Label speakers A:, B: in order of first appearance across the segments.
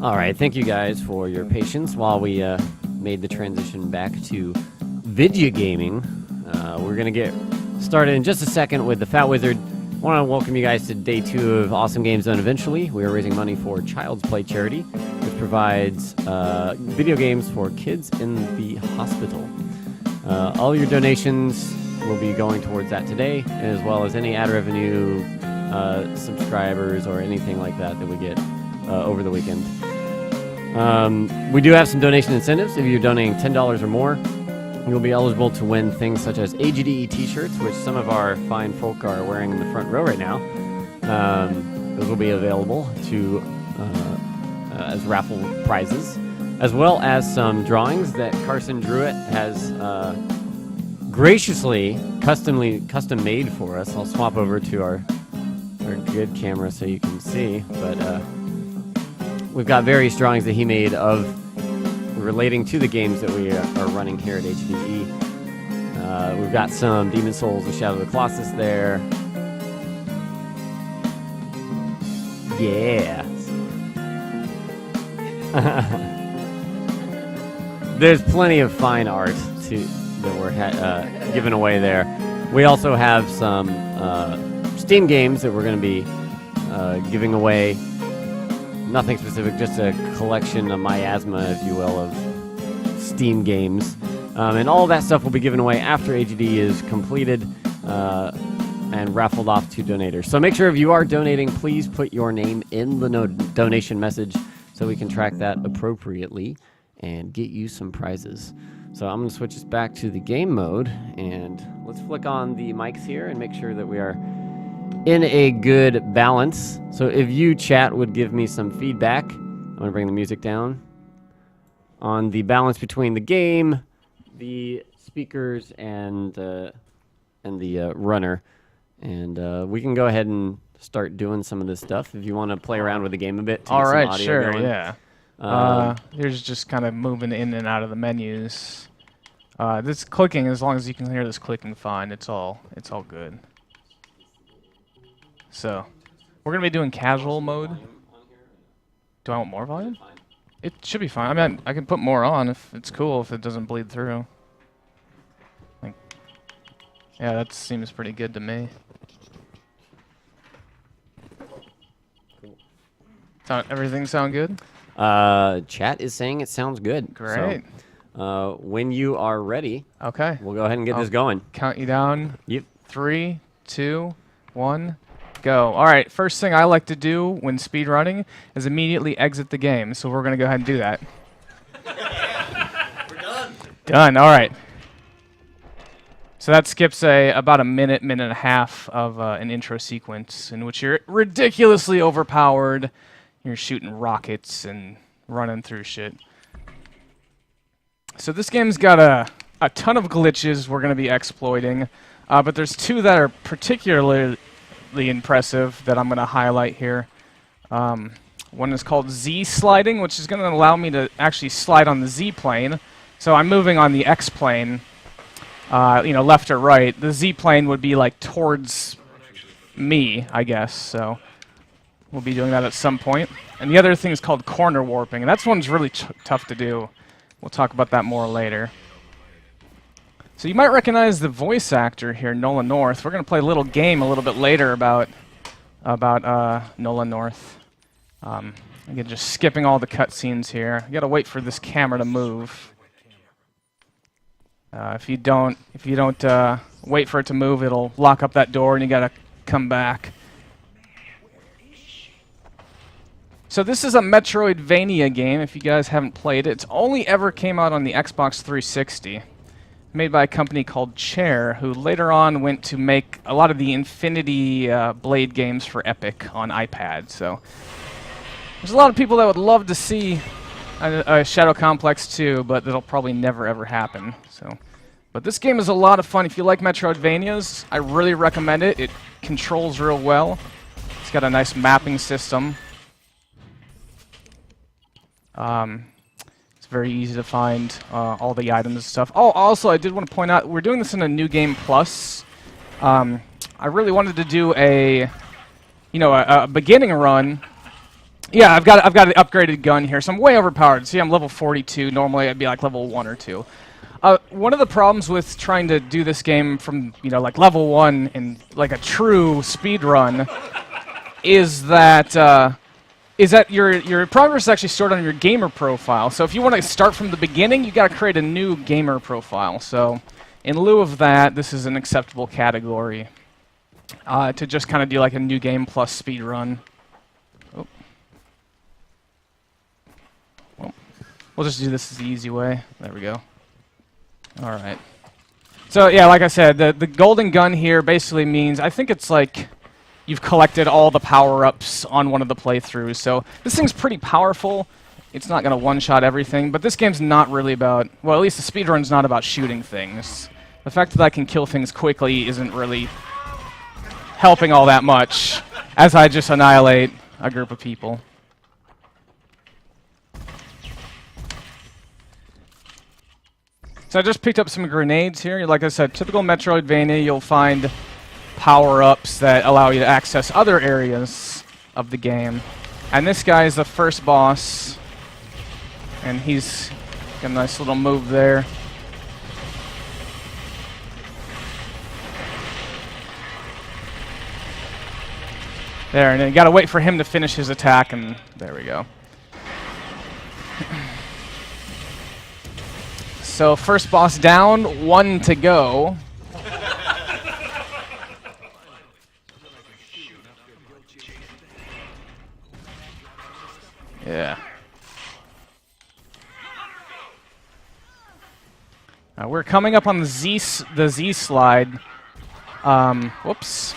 A: All right, thank you guys for your patience while we made the transition back to video gaming. We're going to get started in just a second with the Fat Wizard. I want to welcome you guys to day 2 of Awesome Games Done Eventually. We are raising money for Child's Play Charity, which provides video games for kids in the hospital. All your donations will be going towards that today, as well as any ad revenue, subscribers, or anything like that that we get over the weekend. We do have some donation incentives. If you're donating $10 or more, you'll be eligible to win things such as AGDE t-shirts, which some of our fine folk are wearing in the front row right now. Those will be available to as raffle prizes, as well as some drawings that Carson Druitt has graciously custom made for us. I'll swap over to our good camera so you can see, but we've got various drawings that he made of relating to the games that we are running here at AGDE. We've got some Demon Souls and Shadow of the Colossus there. Yeah. There's plenty of fine art that we're giving away there. We also have some Steam games that we're going to be giving away. Nothing specific, just a collection, a miasma, if you will, of Steam games. And all that stuff will be given away after AGD is completed and raffled off to donators. So make sure if you are donating, please put your name in the donation message so we can track that appropriately and get you some prizes. So I'm going to switch us back to the game mode, and let's flick on the mics here and make sure that we are in a good balance. So if you, chat, would give me some feedback, I'm going to bring the music down, on the balance between the game, the speakers, and the runner. And we can go ahead and start doing some of this stuff if you want to play around with the game a bit.
B: All right, sure, yeah. Here's just kind of moving in and out of the menus. This clicking, as long as you can hear this clicking fine, it's all good. So, we're going to be doing casual mode. Do I want more volume? It should be fine. I mean, I can put more on if it's cool, if it doesn't bleed through. Yeah, that seems pretty good to me. Everything sound good?
A: Chat is saying it sounds good.
B: Great.
A: So, when you are ready,
B: okay,
A: we'll go ahead and get this going.
B: Count you down.
A: Yep.
B: 3, 2, 1, go. All right, first thing I like to do when speedrunning is immediately exit the game. So we're going to go ahead and do that.
C: We're done.
B: Done. All right. So that skips about a minute and a half of an intro sequence in which you're ridiculously overpowered. You're shooting rockets and running through shit. So this game's got a ton of glitches we're going to be exploiting, but there's 2 that are particularly impressive that I'm going to highlight here. One is called Z sliding, which is going to allow me to actually slide on the Z plane. So I'm moving on the X plane, left or right. The Z plane would be like towards me, I guess. So we'll be doing that at some point. And the other thing is called corner warping, and that one's really tough to do. We'll talk about that more later. So you might recognize the voice actor here, Nolan North. We're going to play a little game a little bit later about Nolan North. Again, just skipping all the cutscenes here. You got to wait for this camera to move. If you don't wait for it to move, it'll lock up that door, and you got to come back. So this is a Metroidvania game, if you guys haven't played it. It's only ever came out on the Xbox 360, made by a company called Chair, who later on went to make a lot of the Infinity Blade games for Epic on iPad. So there's a lot of people that would love to see a Shadow Complex 2, but that'll probably never ever happen. But this game is a lot of fun. If you like Metroidvanias, I really recommend it. It controls real well. It's got a nice mapping system. It's very easy to find all the items and stuff. Oh, also, I did want to point out, we're doing this in a New Game Plus. I really wanted to do a beginning run Yeah, I've got an upgraded gun here, so I'm way overpowered. See, I'm level 42. Normally, I'd be like level 1 or 2. One of the problems with trying to do this game from, like level 1 in like a true speed run is that your progress is actually stored on your gamer profile. So if you want to start from the beginning, you got to create a new gamer profile. So in lieu of that, this is an acceptable category to just kind of do like a new game plus speed run. Oh. Well, we'll just do this the easy way. There we go. All right. So yeah, like I said, the golden gun here basically means, I think it's like you've collected all the power-ups on one of the playthroughs. So this thing's pretty powerful. It's not going to one-shot everything, but this game's not really about, well, at least the speedrun's not about shooting things. The fact that I can kill things quickly isn't really helping all that much as I just annihilate a group of people. So I just picked up some grenades here. Like I said, typical Metroidvania, you'll find power-ups that allow you to access other areas of the game. And this guy is the first boss, and he's got a nice little move there. There, and then you gotta wait for him to finish his attack, and there we go. So first boss down, 1 to go. Yeah. We're coming up on the Z slide. Whoops.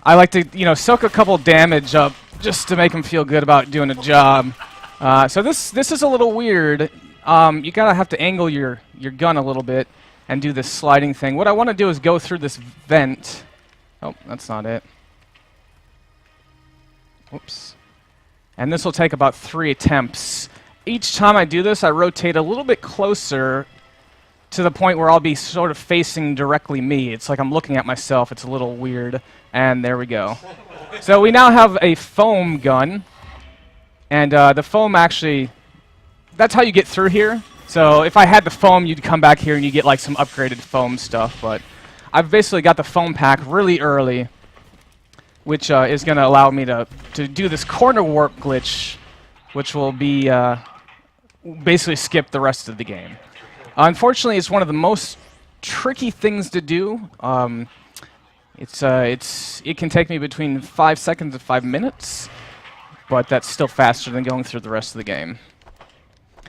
B: I like to, soak a couple damage up just to make him feel good about doing a job. So this is a little weird. You gotta have to angle your gun a little bit and do this sliding thing. What I want to do is go through this vent. Oh, that's not it. Whoops. And this will take about 3 attempts. Each time I do this, I rotate a little bit closer to the point where I'll be sort of facing directly me. It's like I'm looking at myself. It's a little weird. And there we go. So we now have a foam gun. And the foam actually, that's how you get through here. So if I had the foam, you'd come back here and you get like some upgraded foam stuff. But I've basically got the foam pack really early, which is going to allow me to do this corner warp glitch, which will be basically skip the rest of the game. Unfortunately, it's one of the most tricky things to do. It can take me between 5 seconds and 5 minutes, but that's still faster than going through the rest of the game.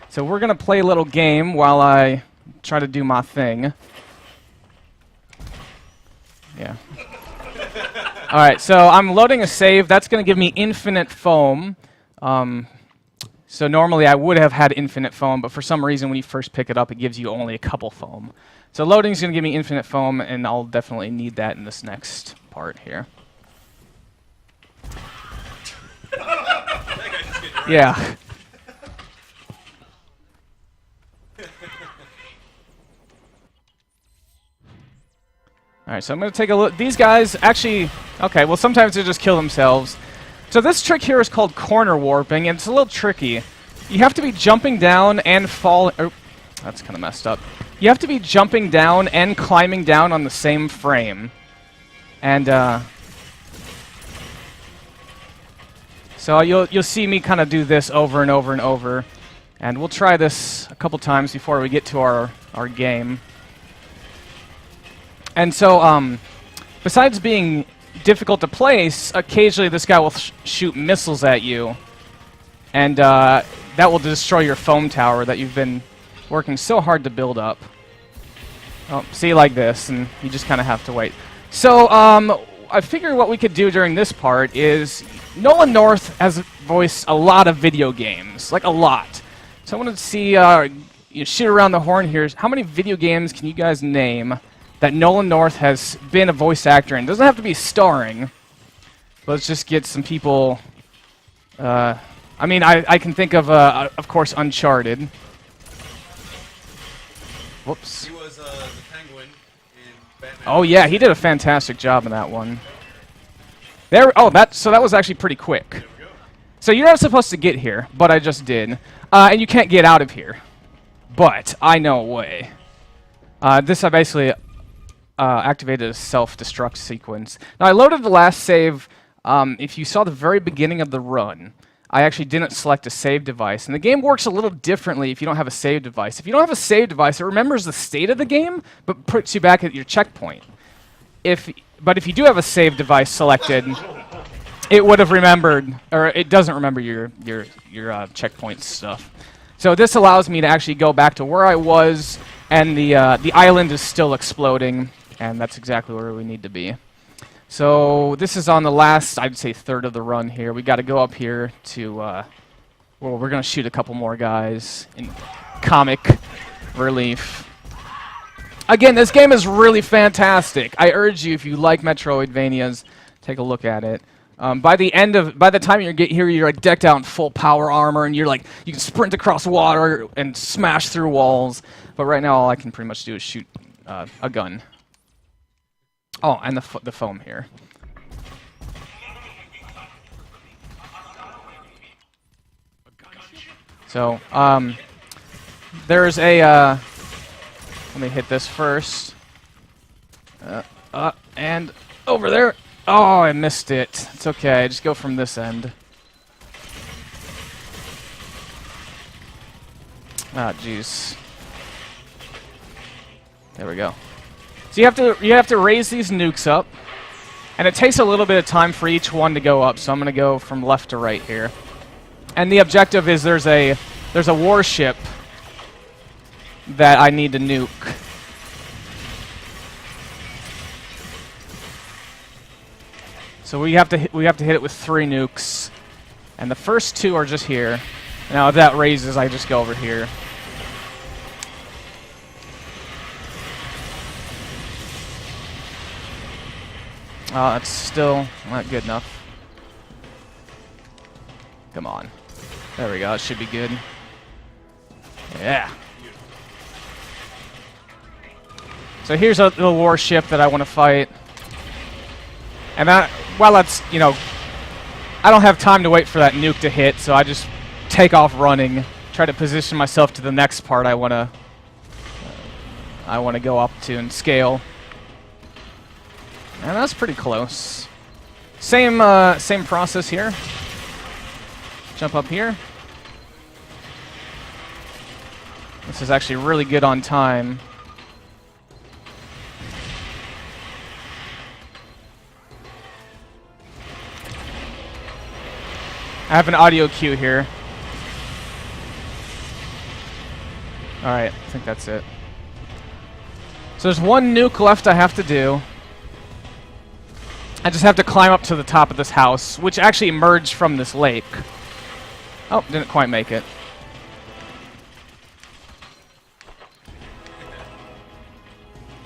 B: So we're going to play a little game while I try to do my thing. Yeah. All right, so I'm loading a save. That's going to give me infinite foam. So normally I would have had infinite foam, but for some reason when you first pick it up, it gives you only a couple foam. So loading is going to give me infinite foam, and I'll definitely need that in this next part here. Yeah. All right, so I'm going to take a look. These guys actually, okay, well, sometimes they just kill themselves. So this trick here is called corner warping, and it's a little tricky. You have to be jumping down and falling. Oh, that's kind of messed up. You have to be jumping down and climbing down on the same frame. And so you'll see me kind of do this over and over and over. And we'll try this a couple times before we get to our game. And so, besides being difficult to place, occasionally this guy will shoot missiles at you. And that will destroy your foam tower that you've been working so hard to build up. Oh, see, like this, and you just kind of have to wait. So, I figured what we could do during this part is Nolan North has voiced a lot of video games, like a lot. So I wanted to see, you shoot around the horn here. How many video games can you guys name that Nolan North has been a voice actor in? Doesn't have to be starring. Let's just get some people. I mean, I can think of course, Uncharted. Whoops.
C: He was the Penguin in Batman.
B: Oh yeah, he did a fantastic job in that one. There. Oh, so that was actually pretty quick. So you're not supposed to get here, but I just did. And you can't get out of here. But I know a way. This I basically activated a self-destruct sequence. Now I loaded the last save. If you saw the very beginning of the run, I actually didn't select a save device. And the game works a little differently if you don't have a save device. If you don't have a save device, it remembers the state of the game, but puts you back at your checkpoint. But if you do have a save device selected, it would have remembered, or it doesn't remember your checkpoint stuff. So this allows me to actually go back to where I was, and the island is still exploding, and that's exactly where we need to be. So this is on the last, I'd say, third of the run here. We got to go up here to, well, we're going to shoot a couple more guys in comic relief. Again, this game is really fantastic. I urge you, if you like Metroidvanias, take a look at it. By the time you get here, you're like decked out in full power armor, and you're like, you can sprint across water and smash through walls. But right now, all I can pretty much do is shoot a gun. Oh, and the foam here. So, there's a, let me hit this first. And over there. Oh, I missed it. It's okay, just go from this end. Ah, jeez. There we go. So you have to raise these nukes up, and it takes a little bit of time for each one to go up. So I'm going to go from left to right here, and the objective is there's a warship that I need to nuke. So we have to hit it with 3 nukes, and the first 2 are just here. Now if that raises, I just go over here. Oh, that's still not good enough. Come on. There we go. It should be good. Yeah. So here's the warship that I want to fight. And while that's, you know, I don't have time to wait for that nuke to hit, so I just take off running, try to position myself to the next part I want to go up to and scale. And that's pretty close. Same process here. Jump up here. This is actually really good on time. I have an audio cue here. Alright, I think that's it. So there's 1 nuke left I have to do. I just have to climb up to the top of this house, which actually emerged from this lake. Oh, didn't quite make it.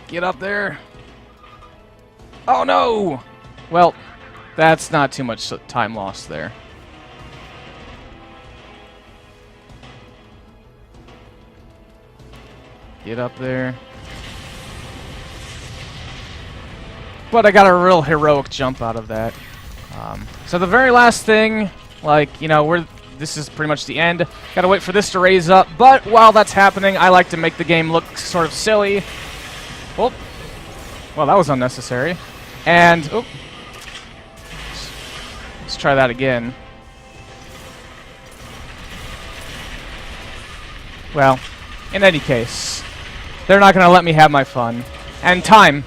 B: Get up there. Oh no! Well, that's not too much time lost there. Get up there. But I got a real heroic jump out of that. So the very last thing, like, you know, this is pretty much the end. Gotta wait for this to raise up, but while that's happening, I like to make the game look sort of silly. Well, that was unnecessary. And, oh, let's try that again. Well, in any case, they're not gonna let me have my fun. And time.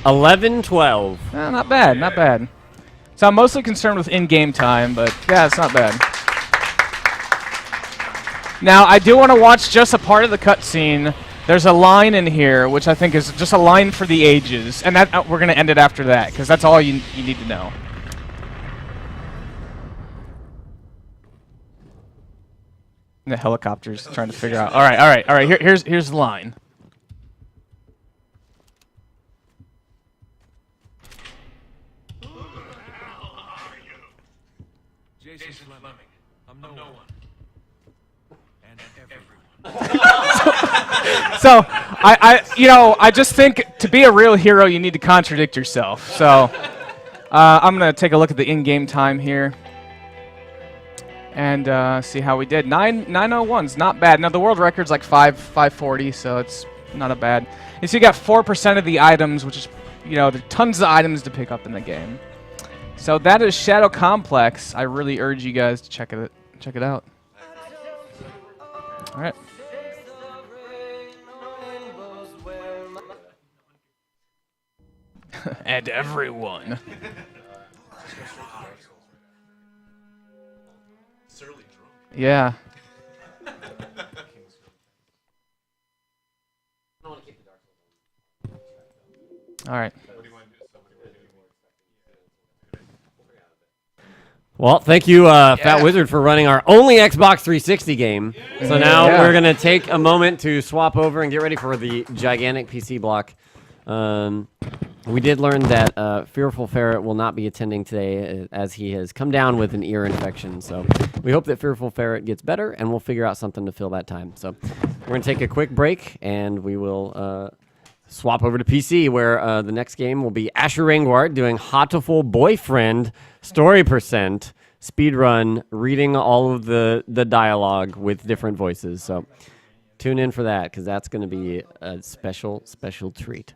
A: 11:12.
B: Not bad, not bad. So I'm mostly concerned with in-game time, but yeah, it's not bad. Now, I do want to watch just a part of the cutscene. There's a line in here, which I think is just a line for the ages, and that we're going to end it after that, because that's all you need to know. The helicopter's trying to figure out. All right. Here's the line.
C: Jason Fleming. I'm no one. And everyone.
B: So I just think to be a real hero, you need to contradict yourself. So I'm gonna take a look at the in-game time here and see how we did. 9:01's not bad. Now the world record's like 5:40, so it's not a bad. And so you got 4% of the items, which is, there are tons of items to pick up in the game. So that is Shadow Complex. I really urge you guys to check it out. All right. And everyone. Yeah. All right.
A: Well, thank you, Fat Wizard, for running our only Xbox 360 game. So now we're going to take a moment to swap over and get ready for the gigantic PC block. We did learn that Fearful Ferret will not be attending today as he has come down with an ear infection. So we hope that Fearful Ferret gets better, and we'll figure out something to fill that time. So we're going to take a quick break, and we will swap over to PC, where the next game will be Asher Rangward doing Hotiful Boyfriend Story Percent speedrun, reading all of the dialogue with different voices. So tune in for that, because that's going to be a special treat.